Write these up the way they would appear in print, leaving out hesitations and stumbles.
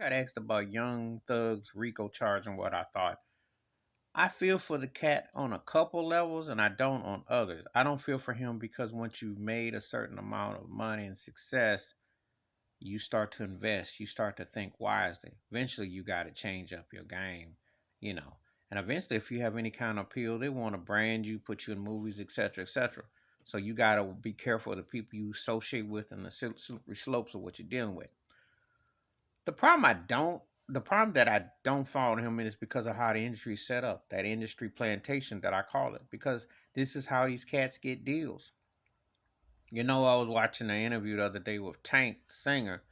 got asked about Young Thug's Rico charge and what I thought. I feel for the cat on a couple levels and I don't on others. I don't feel for him because once you've made a certain amount of money and success, you start to invest, you start to think wisely. Eventually, you got to change up your game, you know. And eventually, if you have any kind of appeal, they want to brand you, put you in movies, etc., etc. So you got to be careful of the people you associate with and the slippery slopes of what you're dealing with. The problem I don't, the problem that I don't follow him in is because of how the industry is set up. That industry plantation that I call it, because this is how these cats get deals. You know, I was watching an interview the other day with Tank, the singer,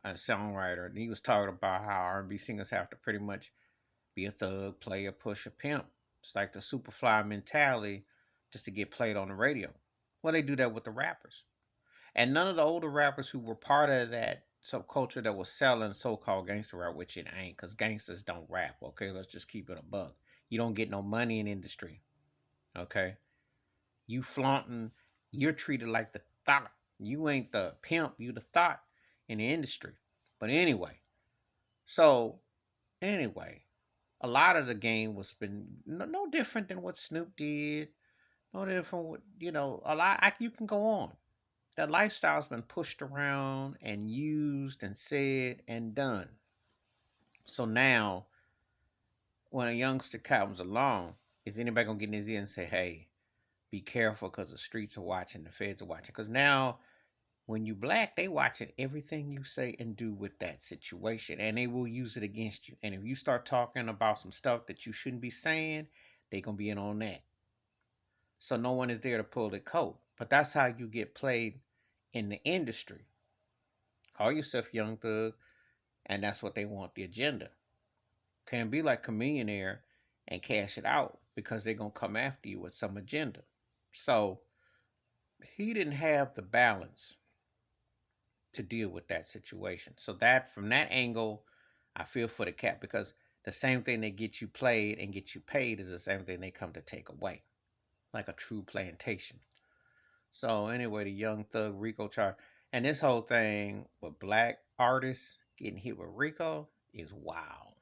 a songwriter, and he was talking about how R&B singers have to pretty much be a thug, player, pusher, pimp. It's like the Superfly mentality just to get played on the radio. Well, they do that with the rappers. And none of the older rappers who were part of that subculture that was selling so-called gangster rap, which it ain't, because gangsters don't rap. Okay, let's just keep it a buck. You don't get no money in industry. Okay, you flaunting, you're treated like the thought. You ain't the pimp. You the thought in the industry. But anyway, so anyway, a lot of the game was been no different than what Snoop did. No different, a lot. You can go on. That lifestyle's been pushed around and used and said and done. So now, when a youngster comes along, is anybody gonna get in his ear and say, "Hey, be careful, because the streets are watching, the feds are watching"? Because now, when you black, they watching everything you say and do with that situation, and they will use it against you. And if you start talking about some stuff that you shouldn't be saying, they gonna be in on that. So no one is there to pull the coat. But that's how you get played in the industry. Call yourself Young Thug, and that's what they want, the agenda. Can't be like Chameleonaire and cash it out, because they're gonna come after you with some agenda. So he didn't have the balance to deal with that situation. So that, from that angle, I feel for the cat, because the same thing they get you played and get you paid is the same thing they come to take away, like a true plantation. So anyway, the Young Thug Rico charge, and this whole thing with black artists getting hit with Rico is wild.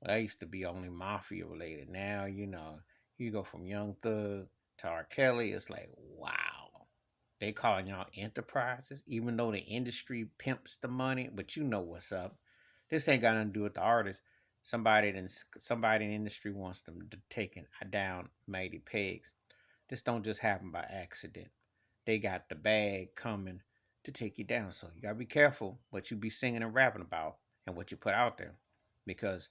That used to be only mafia related. Now, you go from Young Thug to R. Kelly. It's like, wow. They calling y'all enterprises, even though the industry pimps the money. But you know what's up. This ain't got nothing to do with the artist. Somebody in the industry wants them to take it down mighty pegs. This don't just happen by accident. They got the bag coming to take you down. So you gotta be careful what you be singing and rapping about and what you put out there, because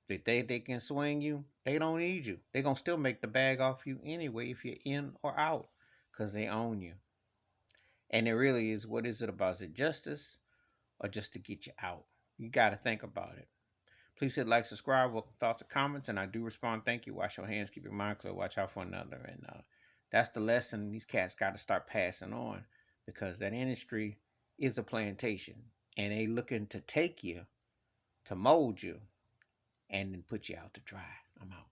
if they can swing you, they don't need you. They gonna still make the bag off you anyway if you're in or out, because they own you. And it really is, what is it about? Is it justice or just to get you out? You got to think about it. Please hit like, subscribe, welcome thoughts or comments, and I do respond. Thank you. Wash your hands, keep your mind clear, watch out for another. And that's the lesson these cats got to start passing on, because that industry is a plantation, and they looking to take you, to mold you, and then put you out to dry. I'm out.